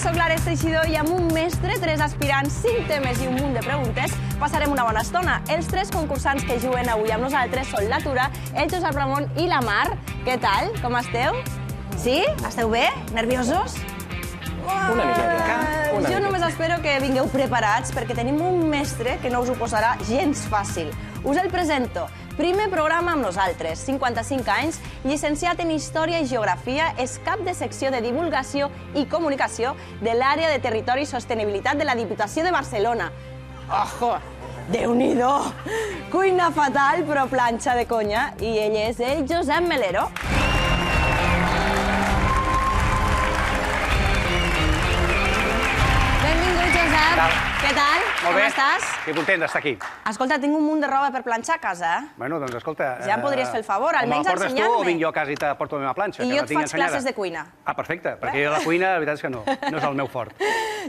Soc l'Ares Teixidor i amb un mestre, 3 aspirants, 5 temes i un munt de preguntes passarem una bona estona. Els 3 concursants que juguen avui amb nosaltres són la Tura, el Josep Ramon i la Mar. Què tal? Com esteu? Sí? Esteu bé? Nerviosos? Una miqueta. Jo només espero que vingueu preparats perquè tenim un mestre que no us ho posarà gens fàcil. Us el presento. Primer programa amb nosaltres, 55 anys, llicenciat en Història i Geografia, és cap de secció de Divulgació i Comunicació de l'Àrea de Territori i Sostenibilitat de la Diputació de Barcelona. Ojo! Déu-n'hi-do! Cuina fatal, però planxa de conya. I ell és el Josep Melero. Benvingut, Josep. Què tal? Molt bé. Com estàs? Que content d'estar aquí. Escolta, tinc un munt de roba per planxar a casa, eh? Bueno, doncs escolta... Ja em podries fer el favor, almenys ensenyar-me. Me la portes tu o vinc jo a casa i te porto la meva planxa? I jo et faig classes de cuina. Ah, perfecte, perquè la cuina, la veritat és que no és el meu fort.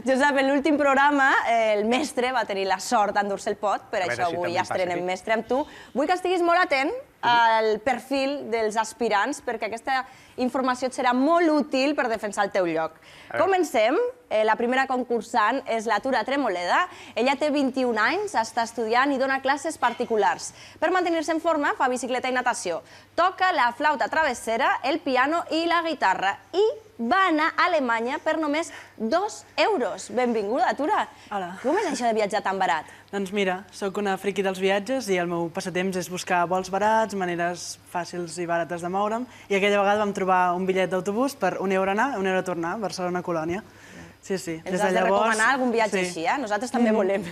Josep, en l'últim programa, el mestre va tenir la sort d'endur-se el pot, per això avui estrenem mestre amb tu. Vull que estiguis molt atent al perfil dels aspirants, perquè aquesta informació et serà molt útil per defensar el teu lloc. Comencem. La primera concursant és la Tura Tremoleda. Ella té 21 anys, està estudiant i dona classes particulars. Per mantenir-se en forma, fa bicicleta i natació. Toca la flauta travessera, el piano i la guitarra. I va anar a Alemanya per només 2 euros. Benvinguda, Tura. Hola. Com és això de viatjar tan barat? Doncs mira, sóc una friqui dels viatges i el meu passatemps és buscar vols barats, maneres fàcils i barates de moure'm, i aquella vegada vam trobar un bitllet d'autobús per €1 anar, €1 tornar, Barcelona-Colònia. Sí, sí. Ens has de recomanar algun viatge així, eh? Nosaltres també volem.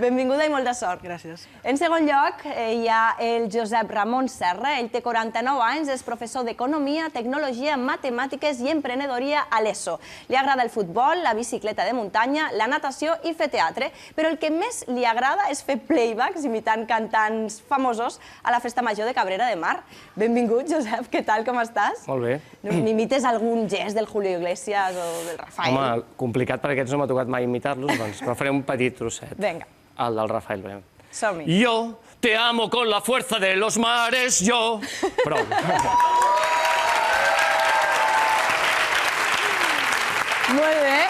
Benvinguda i molta sort. Gràcies. En segon lloc, hi ha el Josep Ramon Serra. Ell té 49 anys, és professor d'Economia, Tecnologia, Matemàtiques i Emprenedoria a l'ESO. Li agrada el futbol, la bicicleta de muntanya, la natació i fer teatre, però el que més li agrada és fer playbacks imitant cantants famosos a la Festa Major de Cabrera de Mar. Benvingut, Josep. Què tal, com estàs? Molt bé. N'imites algun gest del Julio Iglesias o del Rafael? Home, complicat perquè aquests no m'ha tocat mai imitar-los, doncs, però faré un petit trosset. Vinga. El del Rafael. Som-hi. Yo te amo con la fuerza de los mares, yo... Prou. Molt bé.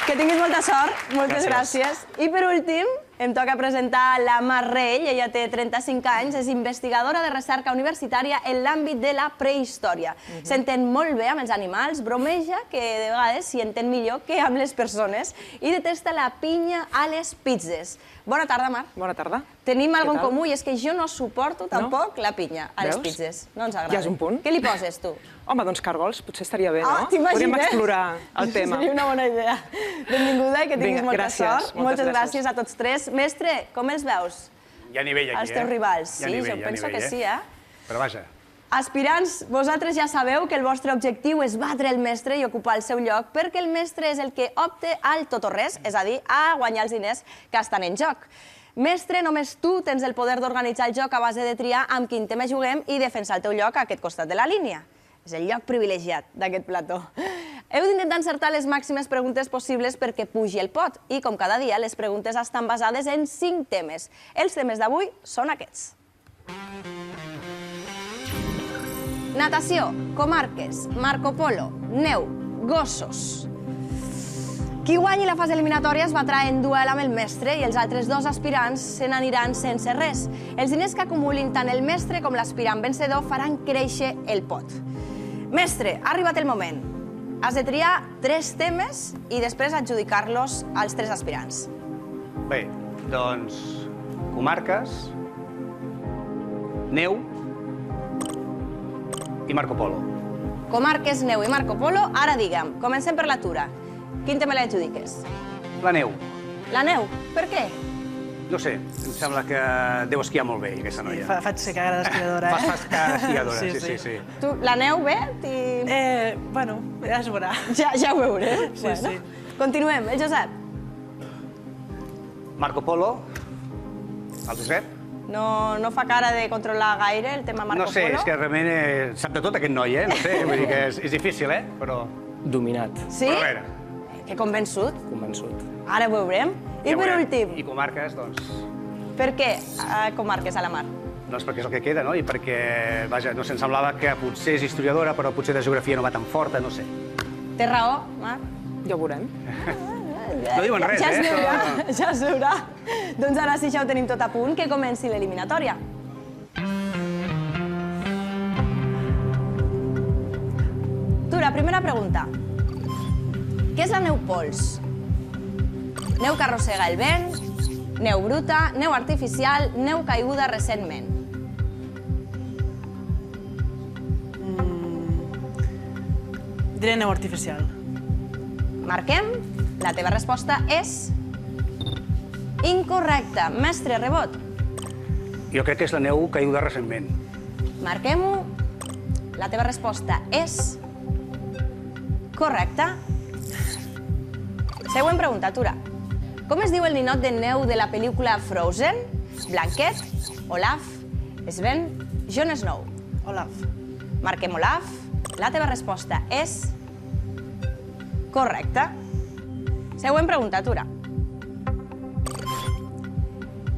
Que tinguis molta sort. Moltes gràcies. I per últim, em toca presentar la Mar Rell. Ella té 35 anys, és investigadora de recerca universitària en l'àmbit de la prehistòria. S'entén molt bé amb els animals, bromeja que de vegades s'hi entén millor que amb les persones i detesta la pinya a les pizzas. Bona tarda, Mar. Bona tarda. Tenim alguna cosa en comú i és que jo no suporto tampoc la pinya a les Veus? pizzas. No ens agrada. Ja és un punt. Què li poses, tu? Home, doncs cargols, potser estaria bé, Ah, no? t'imagines? Podríem explorar el tema. Seria una bona idea. Benvinguda i que tinguis Vinga, molta gràcies, sort. moltes Moltes gràcies a tots tres. Mestre, com els veus? Hi ha nivell aquí, Els teus rivals. Sí, jo penso que sí, eh? Però vaja. Aspirants, vosaltres ja sabeu que el vostre objectiu és batre el mestre i ocupar el seu lloc, perquè el mestre és el que opta al tot o res, és a dir, a guanyar els diners que estan en joc. Mestre, només tu tens el poder d'organitzar el joc a base de triar amb quin tema juguem i defensar el teu lloc a aquest costat de la línia. És el lloc privilegiat d'aquest plató. Heu d'intentar encertar les màximes preguntes possibles perquè pugi el pot. I, com cada dia, les preguntes estan basades en 5 temes. Els temes d'avui són aquests. Natació, comarques, Marco Polo, neu, gossos. Qui guanyi la fase eliminatòria es batrà en duel amb el mestre i els altres 2 aspirants se n'aniran sense res. Els diners que acumulin tant el mestre com l'aspirant vencedor faran créixer el pot. Mestre, ha arribat el moment. Has de triar 3 temes i després adjudicar-los als 3 aspirants. Bé, doncs... comarques, neu i Marco Polo. Comarques, neu i Marco Polo. Ara digue'm, comencem per la Tura. Quin tema l'adjudiques? La neu. La neu. Per què? No sé, em sembla que deu esquiar molt bé, aquesta noia. Faig ser cara d'esquiadora, eh? Fas cara d'esquiadora, sí. Tu, la neu bé? Bueno, ja es veurà. Ja ho veurem. Sí, sí. Continuem. El Josep? Marco Polo. El Josep? No fa cara de controlar gaire el tema Marco Polo? No sé, és que realment sap de tot aquest noi, eh? No sé, vull dir que és difícil, eh? Però... Dominat. Sí? Però a veure, Que convençut. Convençut. Ara ho veurem. I ja per veurem. últim, I comarques, doncs... per què comarques a la mar? Doncs perquè és el que queda, no? I perquè, vaja, no se'm semblava que potser és historiadora, però potser de geografia no va tan forta, no sé. Té raó, Mar? Ja ho veurem. No diuen res, ja es eh? veurà, ja es veurà. Doncs ara sí, ja ho tenim tot a punt, que comenci l'eliminatòria. Tura, primera pregunta. Què és la neu pols? Neu que arrossega el vent, neu bruta, neu artificial, neu caiguda recentment. Diré neu artificial. Marquem. La teva resposta és... incorrecta. Mestre Rebot. Jo crec que és la neu caiguda recentment. Marquem-ho. La teva resposta és... correcta. Següent pregunta, Tura. Com es diu el ninot de neu de la pel·lícula Frozen? Blanquet, Olaf, Sven, Jon Snow. Olaf. Marquem Olaf. La teva resposta és... correcta. Següent pregunta, Tura.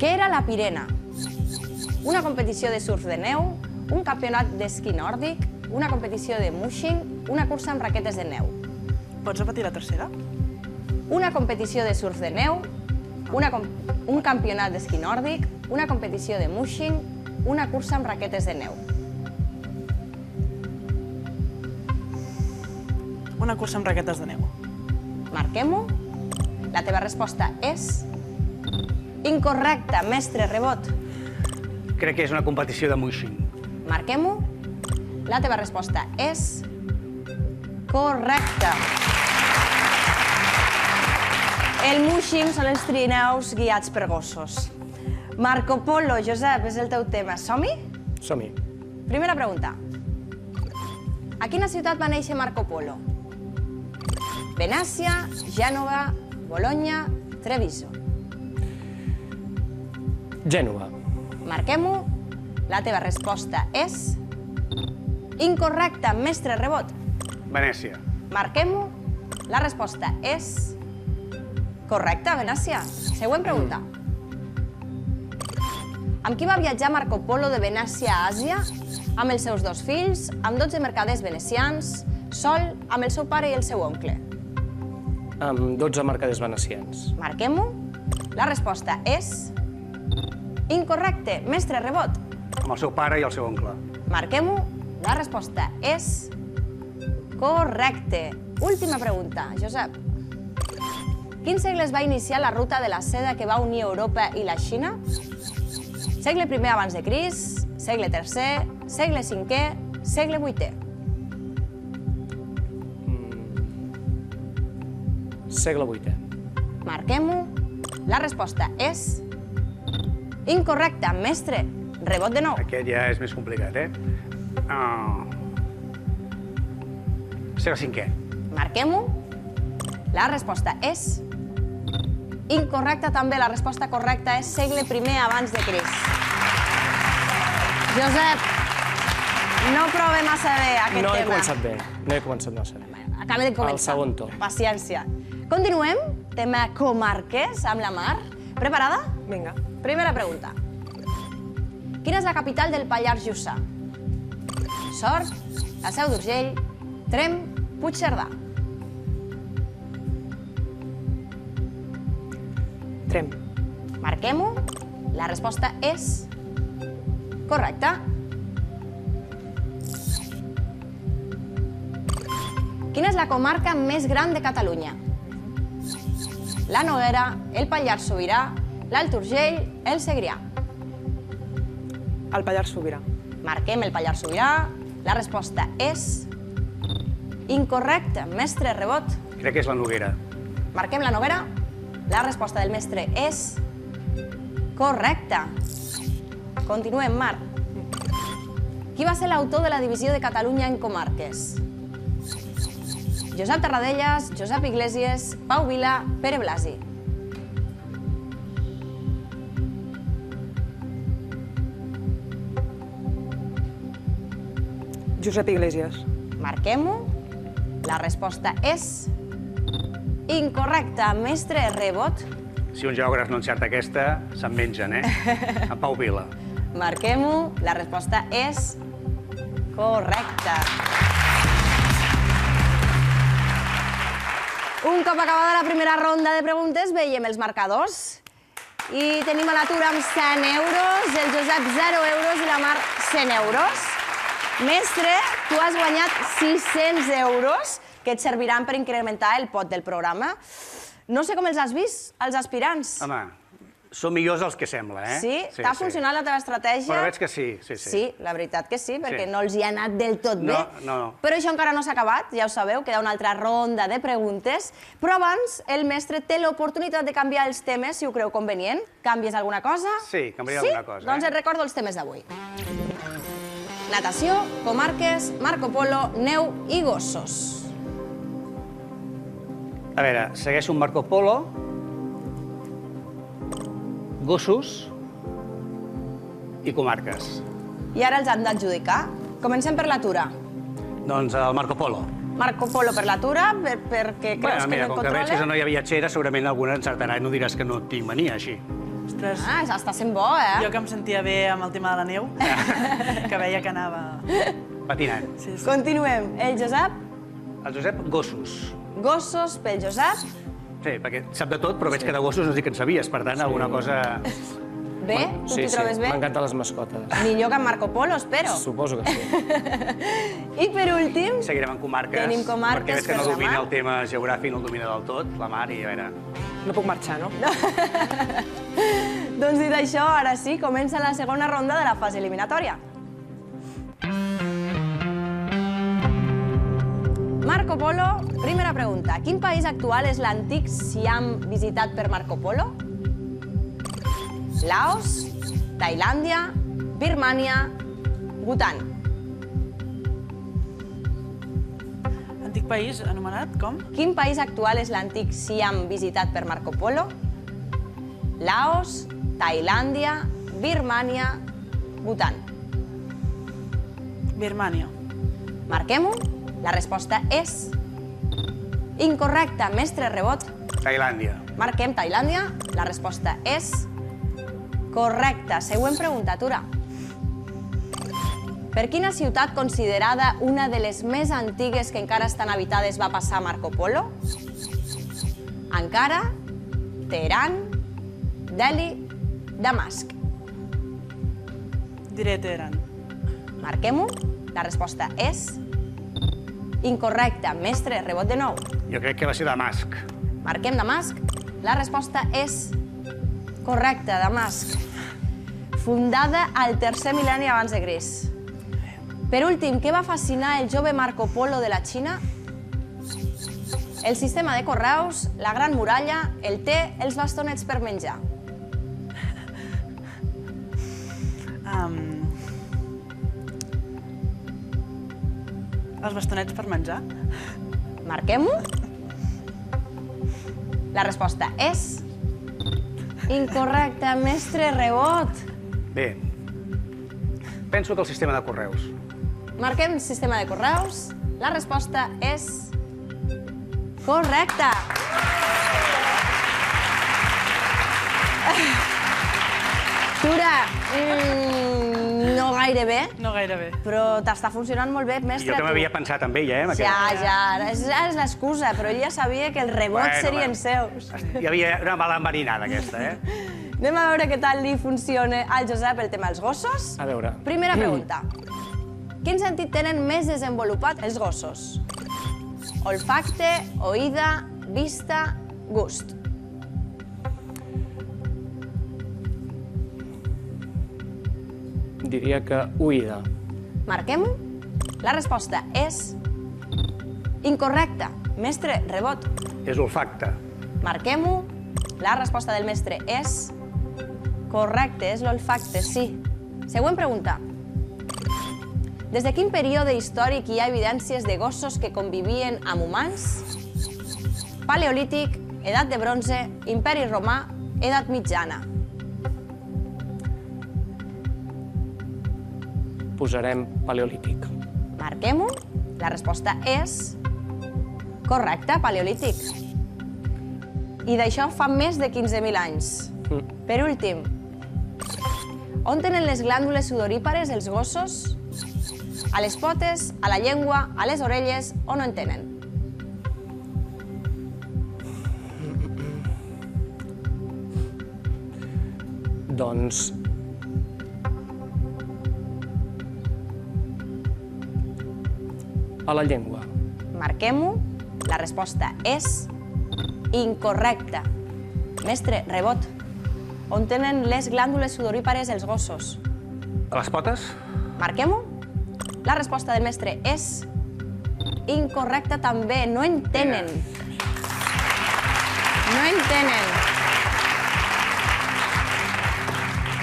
Què era la Pirena? Una competició de surf de neu, un campionat d'esquí nòrdic, una competició de mushing, una cursa amb raquetes de neu. Pots repetir la tercera? Una competició de surf de neu, un campionat d'esquí nòrdic, una competició de mushing, una cursa amb raquetes de neu. Una cursa amb raquetes de neu. Marquem-ho. La teva resposta és... incorrecta, mestre Rebot. Crec que és una competició de mushing. Marquem-ho. La teva resposta és... correcta. El mushing són els trineus guiats per gossos. Marco Polo, Josep, és el teu tema. Som-hi? Som-hi. Primera pregunta. A quina ciutat va néixer Marco Polo? Venècia, Gènova, Bologna, Treviso. Gènova. Marquem-ho. La teva resposta és... incorrecta, mestre Rebot. Venècia. Marquem-ho. La resposta és... correcta, Venècia. Següent pregunta. Amb qui va viatjar Marco Polo de Venècia a Àsia? Amb els seus dos fills, amb 12 mercaders venecians, sol, amb el seu pare i el seu oncle. Amb 12 mercaders venecians. Marquem-ho. La resposta és... incorrecte, mestre Rebot. Amb el seu pare i el seu oncle. Marquem-ho. La resposta és... correcte. Última pregunta, Josep. Quin segle es va iniciar la ruta de la seda que va unir Europa i la Xina? Segle I abans de Crist, segle III, segle V, segle VIII. Segle VIII. Marquem-ho. La resposta és... incorrecta, mestre. Rebot de nou. Aquest ja és més complicat, eh? Segle V. Marquem-ho. La resposta és... incorrecta també. La resposta correcta és segle I abans de Crist. Josep, no prova massa bé aquest tema. No he començat bé. No he començat massa bé. Acaba de començar. El segon torn. Paciència. Continuem. Tema comarques amb la mar. Preparada? Vinga. Primera pregunta. Quina és la capital del Pallars Jussà? Sort, la Seu d'Urgell, Tremp, Puigcerdà. Tremp. Marquem-ho. La resposta és... correcta. Quina és la comarca més gran de Catalunya? La Noguera, el Pallars Sobirà, l'Alt Urgell, el Segrià. El Pallars Sobirà. Marquem el Pallars Sobirà. La resposta és... incorrecta, mestre Rebot. Crec que és la Noguera. Marquem la Noguera. La resposta del mestre és... correcta. Continuem, Marc. Qui va ser l'autor de la divisió de Catalunya en comarques? Josep Tarradellas, Josep Iglesias, Pau Vila, Pere Blasi. Josep Iglesias. Marquem-ho. La resposta és incorrecta. Mestre Rebot, Si un geògraf no encerta aquesta, se'n mengen, En Pau Vila. marquem-ho. La resposta és correcta. Un cop acabada la primera ronda de preguntes, veiem els marcadors. I tenim a l'atur amb 100 euros, el Josep 0 euros i la Mar 100 euros. Mestre, tu has guanyat 600 euros que et serviran per incrementar el pot del programa. No sé com els has vist, els aspirants. Home, són millors els que sembla, Sí? T'ha funcionat la teva estratègia? Però veig que sí. Sí, la veritat que sí, perquè Sí. no els hi ha anat del tot bé. No. Però això encara no s'ha acabat, ja ho sabeu, queda una altra ronda de preguntes. Però abans, el mestre té l'oportunitat de canviar els temes, si ho creu convenient. Canvies alguna cosa? Sí, canviaré alguna cosa, Doncs et recordo els temes d'avui. Natació, comarques, Marco Polo, neu i gossos. A veure, segueixo un Marco Polo, gossos i comarques. I ara els han d'adjudicar. Comencem per l'atura. Doncs el Marco Polo. Marco Polo per l'atura, perquè creus que Mira, no com que veig que és controla? una noia viatgera, segurament alguna encertarà i no diràs que no tinc mania, així. Ostres, Ah, està sent bo, eh? jo que em sentia bé amb el tema de la neu, que veia que anava... Patinant. Sí, sí. Continuem. El Josep, El Josep, gossos. gossos pel Josep. Sí, perquè sap de tot, però veig que de gossos no dic que en sabies, per tant, alguna cosa... Bé? Tu t'hi trobes bé? M'encanten les mascotes. Millor que en Marco Polo, espero. Suposo que sí. I per últim, Seguirem en comarques. Tenim comarques perquè veig que per no la domina Mar. el tema geogràfic, no el domina del tot, la Mar, i a veure... No puc marxar, no? doncs dit això, ara sí, comença la segona ronda de la fase eliminatòria. Marco Polo, primera pregunta. Quin país actual és l'antic Siam visitat per Marco Polo? Laos, Tailàndia, Birmània, Bhutan. Antic país anomenat com? Quin país actual és l'antic Siam visitat per Marco Polo? Laos, Tailàndia, Birmània, Bhutan. Birmània. Marquem-ho. La resposta és incorrecta. Mestre Rebot, Tailàndia. marquem Tailàndia. La resposta és correcta. Següent pregunta, Tura. Per quina ciutat considerada una de les més antigues que encara estan habitades va passar Marco Polo? Ankara, Teheran, Delhi, Damasc. Diré Teheran. Marquem-ho. La resposta és incorrecta. Mestre, rebot de nou. Jo crec que va ser Damasc. Marquem Damasc. La resposta és correcta, Damasc. Fundada al tercer mil·lenni abans de Crist. Per últim, què va fascinar el jove Marco Polo de la Xina? El sistema de correus, la gran muralla, el té, els bastonets per menjar. Els bastonets per menjar. Marquem-ho. La resposta és incorrecta, mestre Rebot. Bé, penso que el sistema de correus. Marquem sistema de correus. La resposta és correcta. Tura, no gaire bé, No gaire bé. però t'està funcionant molt bé, mestre. Jo que tu. m'havia pensat en ella, amb Ja, aquest... ja, ara és l'excusa, però ell ja sabia que els rebots serien seus. Hi havia una mala enverinada, aquesta, Anem a veure què tal li funciona al Josep el tema dels gossos. A veure. Primera pregunta. Quin sentit tenen més desenvolupat els gossos? Olfacte, oïda, vista, gust. Diria que oïda. Marquem-ho. La resposta és incorrecta. Mestre, rebot. És olfacte. Marquem-ho. La resposta del mestre és correcte, és l'olfacte, sí. Següent pregunta. Des de quin període històric hi ha evidències de gossos que convivien amb humans? Paleolític, edat de bronze, imperi romà, edat mitjana. Posarem paleolític. Marquem-ho. La resposta és Correcte, paleolític. I d'això fa més de 15.000 anys. Per últim, on tenen les glàndules sudorípares els gossos? A les potes, a la llengua, a les orelles o no en tenen? Doncs... a la llengua. Marquem-ho. La resposta és incorrecta. Mestre, rebot. On tenen les glàndules sudorípares els gossos? A les potes? Marquem-ho. La resposta del mestre és incorrecta també. No en tenen. No en tenen.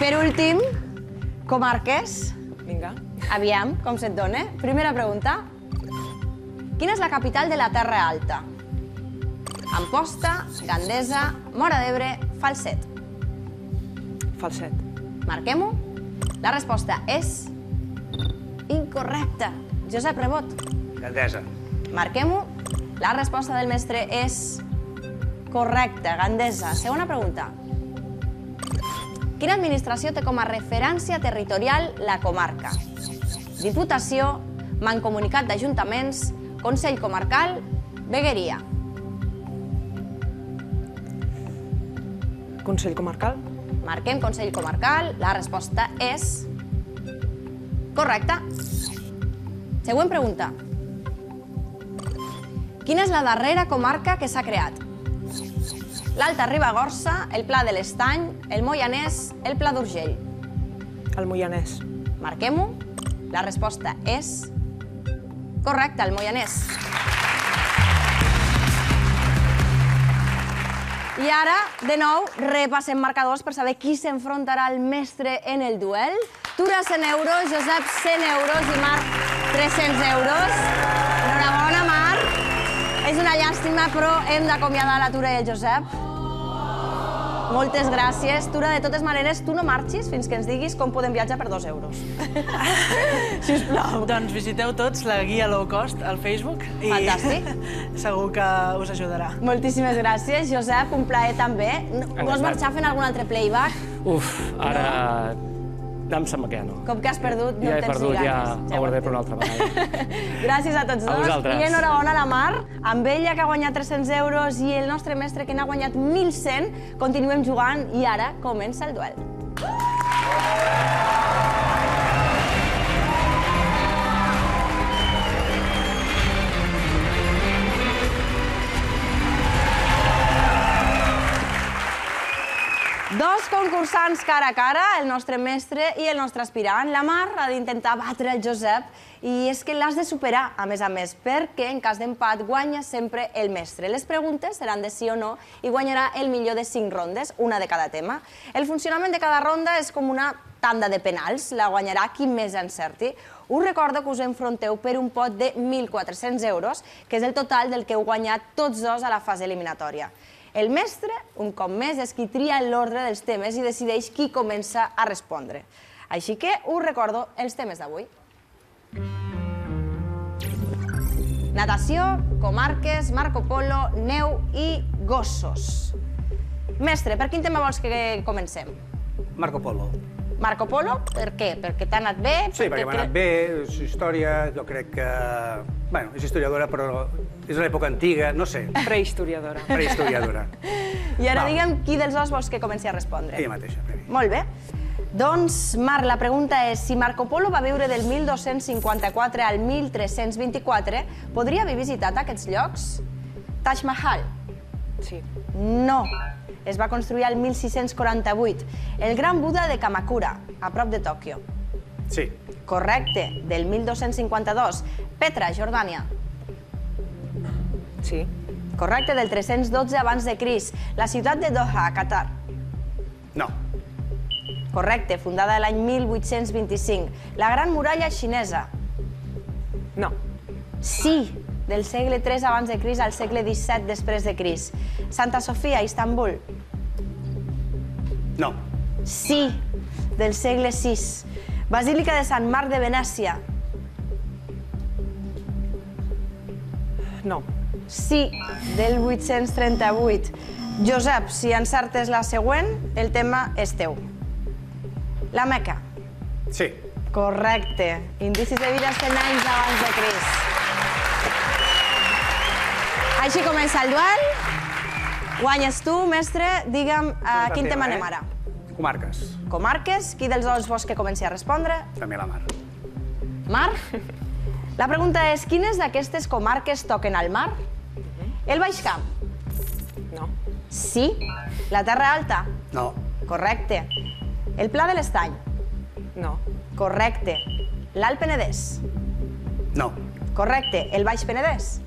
Per últim, comarques. Vinga. Aviam, com se't dona. Primera pregunta. Quina és la capital de la Terra Alta? Amposta, Gandesa, Móra d'Ebre, Falset. Falset. Marquem-ho. La resposta és incorrecta. Josep Rebot. Gandesa. Marquem-ho. La resposta del mestre és correcta, Gandesa. Segona pregunta. Quina administració té com a referència territorial la comarca? Diputació, Mancomunitat d'Ajuntaments, Consell Comarcal, Vegueria. Consell Comarcal. Marquem Consell Comarcal. La resposta és correcta. Següent pregunta. Quina és la darrera comarca que s'ha creat? L'Alta Ribagorça, el Pla de l'Estany, el Moianès, el Pla d'Urgell. El Moianès. Marquem-ho. La resposta és correcta, el Moianès. I ara, de nou, repassem marcadors per saber qui s'enfrontarà al mestre en el duel. Tura 100 euros, Josep 100 euros i Marc 300 euros. Enhorabona, Marc. És una llàstima, però hem d'acomiadar la Tura i el Josep. Moltes gràcies. Tura, de totes maneres, tu no marxis fins que ens diguis com podem viatjar per 2 euros. Sisplau. Doncs visiteu tots la guia low cost al Facebook i Fantàstic. segur que us ajudarà. Moltíssimes gràcies, Josep, un plaer també. Vols marxar fent algun altre playback? Uf, ara... em sembla que ja no. Com que has perdut, no Ja en he tens perdut, ni ja ganes. ho guardaré per una altra vegada. Gràcies a tots A dos. vosaltres. I enhorabona a la Mar, amb ella que ha guanyat 300 euros i el nostre mestre que n'ha guanyat 1.100. Continuem jugant i ara comença el duel. Dos concursants cara a cara, el nostre mestre i el nostre aspirant. La Mar ha d'intentar batre el Josep i és que l'has de superar, a més, perquè en cas d'empat guanya sempre el mestre. Les preguntes seran de sí o no i guanyarà el millor de 5 rondes, una de cada tema. El funcionament de cada ronda és com una tanda de penals, la guanyarà qui més encerti. Us recordo que us enfronteu per un pot de 1.400 euros, que és el total del que heu guanyat tots dos a la fase eliminatòria. El mestre, un cop més, és qui tria l'ordre dels temes i decideix qui comença a respondre. Així que us recordo els temes d'avui. Natació, comarques, Marco Polo, neu i gossos. Mestre, per quin tema vols que comencem? Marco Polo. Marco Polo? Per què? Perquè t'ha anat bé? Sí, perquè m'ha anat bé, és història, jo crec que... Bueno, és historiadora, però és una època antiga, no sé. Prehistoriadora. Prehistoriadora. I ara Val. digue'm qui dels dos vols que comenci a respondre. Ella mateixa, Previ. Molt bé. Doncs, Marc, la pregunta és, si Marco Polo va viure del 1254 al 1324, podria haver visitat aquests llocs? Taj Mahal? Sí. No. Es va construir el 1648. El Gran Buda de Kamakura, a prop de Tòquio. Sí. Correcte, del 1252. Petra, Jordània. Sí. Correcte, del 312 abans de Crist. La ciutat de Doha, a Qatar. No. Correcte, fundada l'any 1825. La Gran Muralla xinesa. No. Sí, del segle III abans de Crist al segle XVII després de Crist. Santa Sofia, Istanbul. No. Sí, del segle VI. Basílica de Sant Marc de Venècia. No. sí, del 838. Josep, si encertes la següent, el tema és teu. La Meca. Sí. Correcte. Indicis de vida 100 anys abans de Crist. Així comença el duel. Guanyes tu, mestre. Digue'm, a quin tema anem ara? Comarques. Comarques. Qui dels dos vols que comenci a respondre? També la Mar. Mar? La pregunta és, quines d'aquestes comarques toquen al mar? El Baix Camp. No. Sí. La Terra Alta. No. Correcte. El Pla de l'Estany. No. Correcte. L'Alt Penedès. No. Correcte. El Baix Penedès.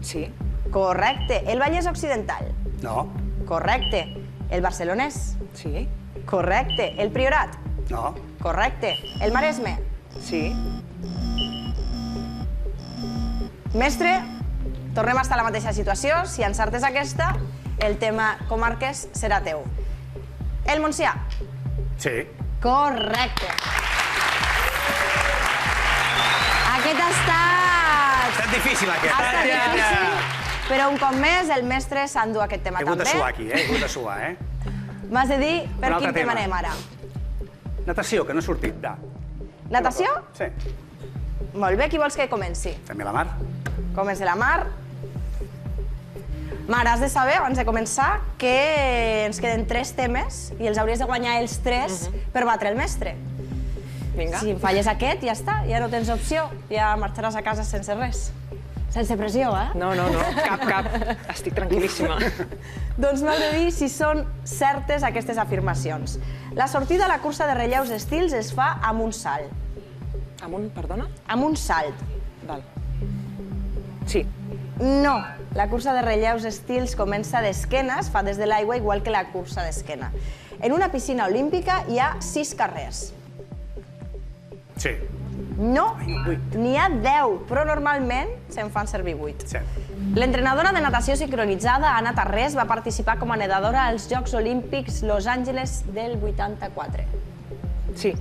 Sí. Correcte. El Vallès Occidental. No. Correcte. El Barcelonès. Sí. Correcte. El Priorat. No. Correcte. El Maresme. Sí. Mestre, tornem a estar a la mateixa situació. Si encertes aquesta, el tema comarques serà teu. El Montsià. Sí. Correcte. Aquest ha estat difícil, aquest. Ha estat difícil, però un cop més el mestre s'endú aquest tema He hagut també. de suar aquí, He hagut de suar, M'has de dir per Un altre quin tema tema. anem ara. Natació, que no ha sortit. Natació? Sí. Molt bé, qui vols que comenci? També la Mar. Comença la Mar. Mar, has de saber, abans de començar, que ens queden 3 temes i els hauries de guanyar els 3 per batre el mestre. Vinga. Si em falles aquest, ja està, ja no tens opció. Ja marxaràs a casa sense res. Sense pressió, eh? No, cap. Estic tranquil·líssima. Doncs m'heu de dir si són certes aquestes afirmacions. La sortida a la cursa de relleus estils es fa amb un salt. Amb un, perdona? Amb un salt. Val. Sí. No, la cursa de relleus estils comença d'esquena, es fa des de l'aigua, igual que la cursa d'esquena. En una piscina olímpica hi ha 6 carrers. Sí. No, Ai, 8. n'hi ha 10, però normalment se'n fan servir 8. 7. L'entrenadora de natació sincronitzada, Anna Tarrés, va participar com a nedadora als Jocs Olímpics Los Angeles del 84. Sí.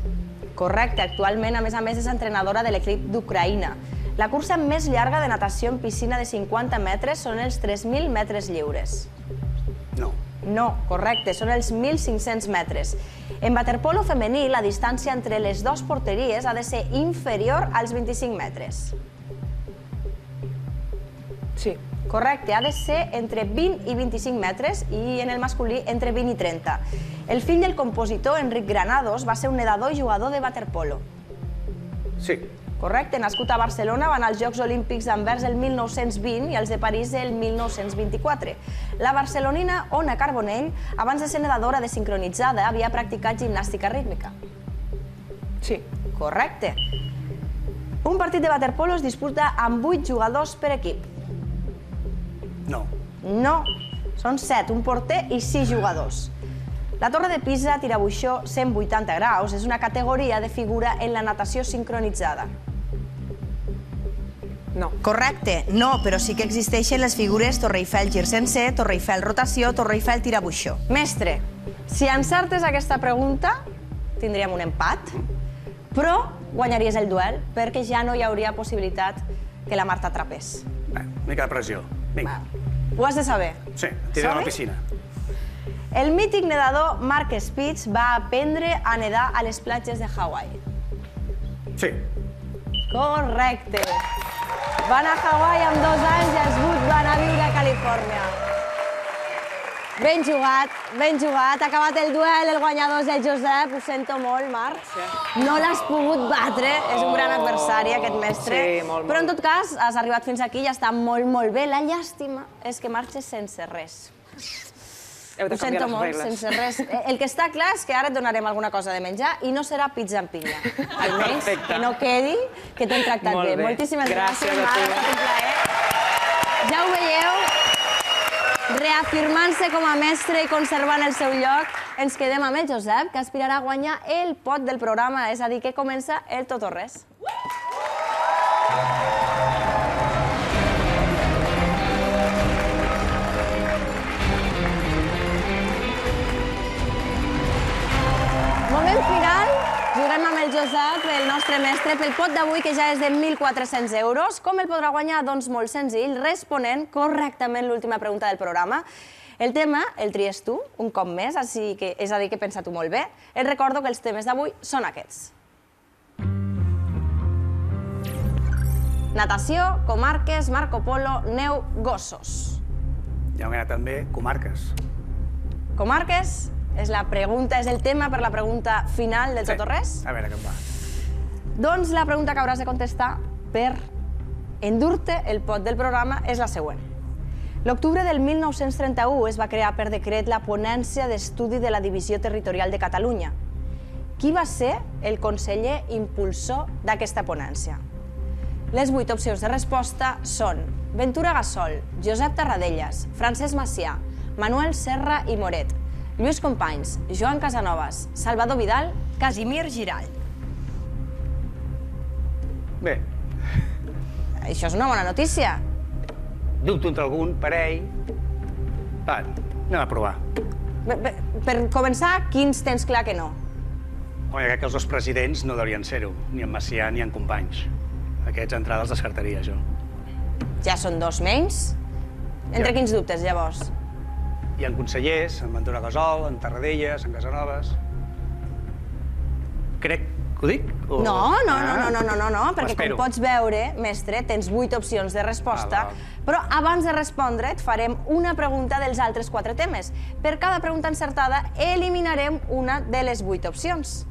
Correcte, actualment, a més, és entrenadora de l'equip d'Ucraïna. La cursa més llarga de natació en piscina de 50 metres són els 3.000 metres lliures. No. No, correcte, són els 1.500 metres. En waterpolo femení, la distància entre les dues porteries ha de ser inferior als 25 metres. Sí. Correcte, ha de ser entre 20 i 25 metres i en el masculí entre 20 i 30. El fill del compositor, Enric Granados, va ser un nedador i jugador de waterpolo. Sí. Correcte, nascut a Barcelona, va anar als Jocs Olímpics d'Anvers el 1920 i als de París el 1924. La barcelonina Ona Carbonell, abans de ser nedadora de sincronitzada, havia practicat gimnàstica rítmica. Sí. Correcte. Un partit de waterpolo es disputa amb 8 jugadors per equip. No. No, són 7, un porter i 6 jugadors. La torre de Pisa, tirabuixó 180 graus, és una categoria de figura en la natació sincronitzada. No. Correcte, no, però sí que existeixen les figures Torre Eiffel gir sencer, Torre Eiffel rotació, Torre Eiffel tirabuixó. Mestre, si encertes aquesta pregunta, tindríem un empat, però guanyaries el duel perquè ja no hi hauria possibilitat que la Marta atrapés. Bé, una mica de pressió. Vinga. Ho has de saber. Sí, tirem a la Som-hi? piscina. El mític nedador Mark Spitz va aprendre a nedar a les platges de Hawaii. Sí. Correcte. Va anar a Hawaii amb 2 anys i els 8 van a viure a Califòrnia. Ben jugat, ben jugat. Ha acabat el duel, el guanyador és el Josep. Ho sento molt, Marc. No l'has pogut batre, és un gran adversari, aquest mestre. Sí, molt, Però en molt. tot cas, has arribat fins aquí i està molt, molt bé. La llàstima és que marxes sense res. Heu de Ho canviar sento les molt, regles. sense res. El que està clar és que ara et donarem alguna cosa de menjar i no serà pizza amb pinya. Almenys Perfecte. que no quedi que t'hem tractat Molt bé. bé. Moltíssimes Gràcies gràcies, a Marc, tu. ha estat un plaer. Ja ho veieu, reafirmant-se com a mestre i conservant el seu lloc, ens quedem amb el Josep, que aspirarà a guanyar el pot del programa, és a dir, que comença el tot o res. Moment final, juguem amb el Josep, el nostre mestre, pel pot d'avui, que ja és de 1.400 euros. Com el podrà guanyar? Doncs molt senzill, responent correctament l'última pregunta del programa. El tema el tries tu, un cop més, és a dir, que pensa tu molt bé. Et recordo que els temes d'avui són aquests. Natació, comarques, Marco Polo, neu, gossos. Ja m'he anat també comarques. Comarques és la pregunta, és el tema per la pregunta final del Tot o Res. A veure què em va. Doncs la pregunta que hauràs de contestar per endur-te el pot del programa és la següent. L'octubre del 1931 es va crear per decret la Ponència d'Estudi de la Divisió Territorial de Catalunya. Qui va ser el conseller impulsor d'aquesta ponència? Les 8 opcions de resposta són Ventura Gassol, Josep Tarradellas, Francesc Macià, Manuel Serra i Moret, Lluís Companys, Joan Casanovas, Salvador Vidal, Casimir Giralt. Bé, Això és una bona notícia. dubto entre algun parell. Va, anem a provar. Per començar, quins tens clar que no? Home, crec que els dos presidents no deurien ser-ho, ni en Macià ni en Companys. Aquests entrades els descartaria, jo. Ja són 2 menys. Entre Ja. quins dubtes, llavors? Hi ha consellers, en Ventura Gasol, en Tarradellas, en Casanovas... Crec que ho dic? O... No, perquè M'espero. com pots veure, mestre, tens 8 opcions de resposta, Val. però abans de respondre et farem una pregunta dels altres 4 temes. Per cada pregunta encertada eliminarem una de les 8 opcions.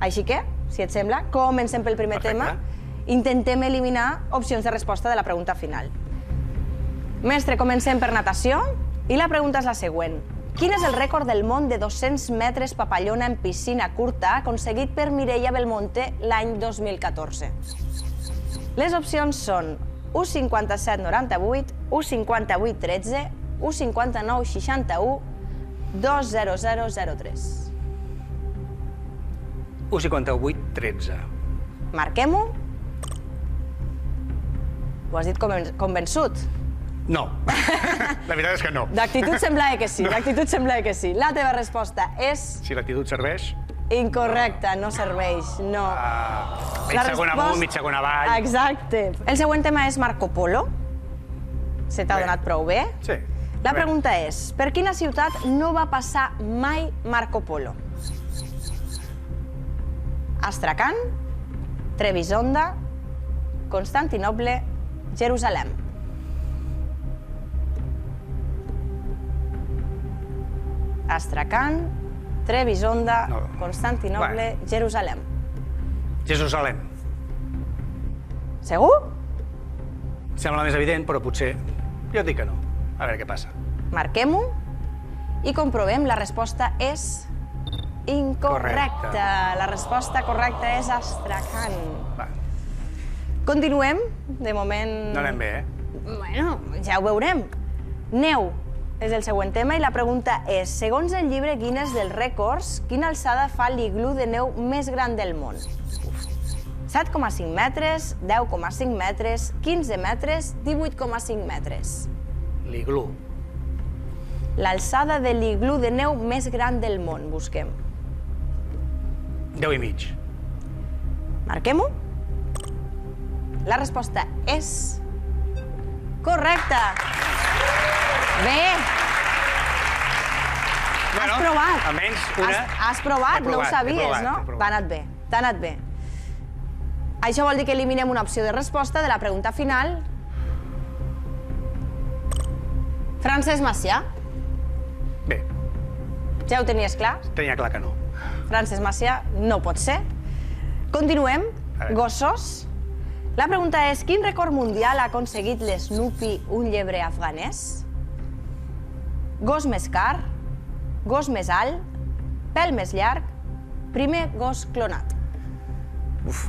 Així que, si et sembla, comencem pel primer Perfecte. tema. Intentem eliminar opcions de resposta de la pregunta final. Mestre, comencem per natació i la pregunta és la següent. Quin és el rècord del món de 200 metres papallona en piscina curta aconseguit per Mireia Belmonte l'any 2014? Les opcions són U57-98, U58-13, U59-61, 20003. U58-13. Marquem-ho? Ho has dit convençut. No. La veritat és que no. D'actitud semblava que sí, La teva resposta és Si l'actitud serveix... incorrecta, no serveix, no. Mig segon amunt, mig segon avall. Exacte. El següent tema és Marco Polo. Se t'ha Bé. donat prou bé? Sí. La pregunta és, per quina ciutat no va passar mai Marco Polo? Astracan, Trebisonda, Constantinoble, Jerusalem. Astracan, Trebisonda, No. Constantinoble, Jerusalem. Jerusalem. Segur? Sembla més evident, però potser... Jo et dic que no. A veure què passa. Marquem-ho i comprovem. La resposta és incorrecta. Correcte. La resposta correcta és Astracan. Va, Continuem. De moment... no anem bé, eh? Bueno, ja ho veurem. Neu és el següent tema i la pregunta és, segons el llibre Guinness dels Rècords, quina alçada fa l'iglú de neu més gran del món? 7,5 metres, 10,5 metres, 15 metres, 18,5 metres. L'iglú. L'alçada de l'iglú de neu més gran del món, busquem. 10 i mig. Marquem-ho. La resposta és correcta. Bé. Bueno, Has provat. almenys una... Has provat, no ho sabies, no? he provat. T'ha anat bé, t'ha anat bé. Això vol dir que eliminem una opció de resposta de la pregunta final. Francesc Macià. Bé, Ja ho tenies clar? tenia clar que no. Francesc Macià no pot ser. Continuem. A veure. Gossos. La pregunta és, quin rècord mundial ha aconseguit l'Snoopy, un llebre afganès? Gos més car, gos més alt, pèl més llarg, primer gos clonat. Uf.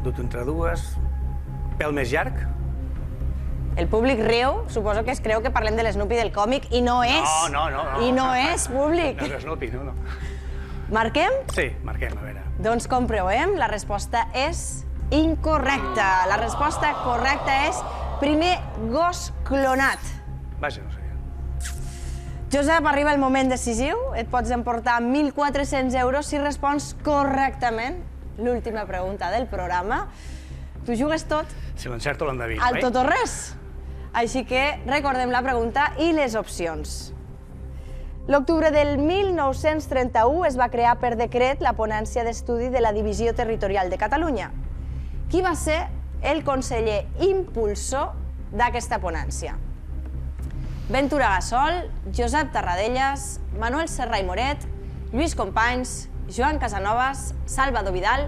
Dubto entre dues. Pèl més llarg? El públic riu, suposo que es creu que parlem de l'Snoopy del còmic, i no és. No. I no és, públic. No és Snoopy, no. Marquem? Sí, marquem, a veure. Doncs comprovem, la resposta és incorrecta. La resposta correcta és primer gos clonat. Vaja, no sabia. Josep, arriba el moment decisiu. Et pots emportar 1.400 euros si respons correctament l'última pregunta del programa. Tu jugues tot Si l'encerto l'endevino, al tot o res. Així que recordem la pregunta i les opcions. L'octubre del 1931 es va crear per decret la ponència d'estudi de la Divisió Territorial de Catalunya. Qui va ser el conseller impulsor d'aquesta ponència? Ventura Gassol, Josep Tarradellas, Manuel Serra i Moret, Lluís Companys, Joan Casanovas, Salvador Vidal,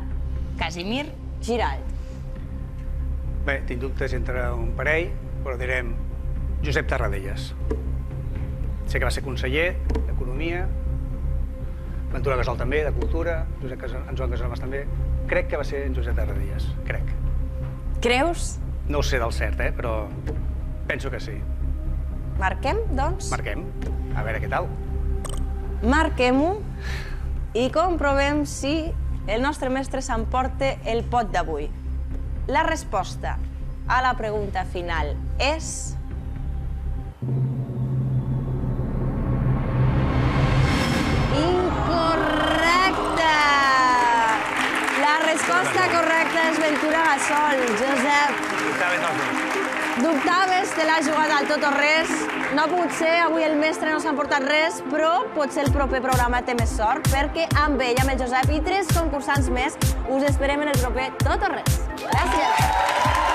Casimir Giralt. Bé, tinc dubtes entre un parell, però direm Josep Tarradellas. Sé que va ser conseller d'Economia, Ventura Gassol també, de Cultura, en Joan Casanovas també. Crec que va ser en Josep Tarradellas, crec. Creus? No ho sé del cert, però penso que sí. Marquem, doncs? Marquem, a veure què tal. Marquem-ho i comprovem si el nostre mestre s'emporta el pot d'avui. La resposta a la pregunta final és... incorrecta! La resposta correcta és Ventura Gassol. Josep, dubtaves, te l'has jugat al tot o res. No ha pogut ser, avui el mestre no s'ha emportat res, però potser el proper programa té més sort, perquè amb ell, amb el Josep i 3 concursants més, us esperem en el proper tot o res. Gràcies!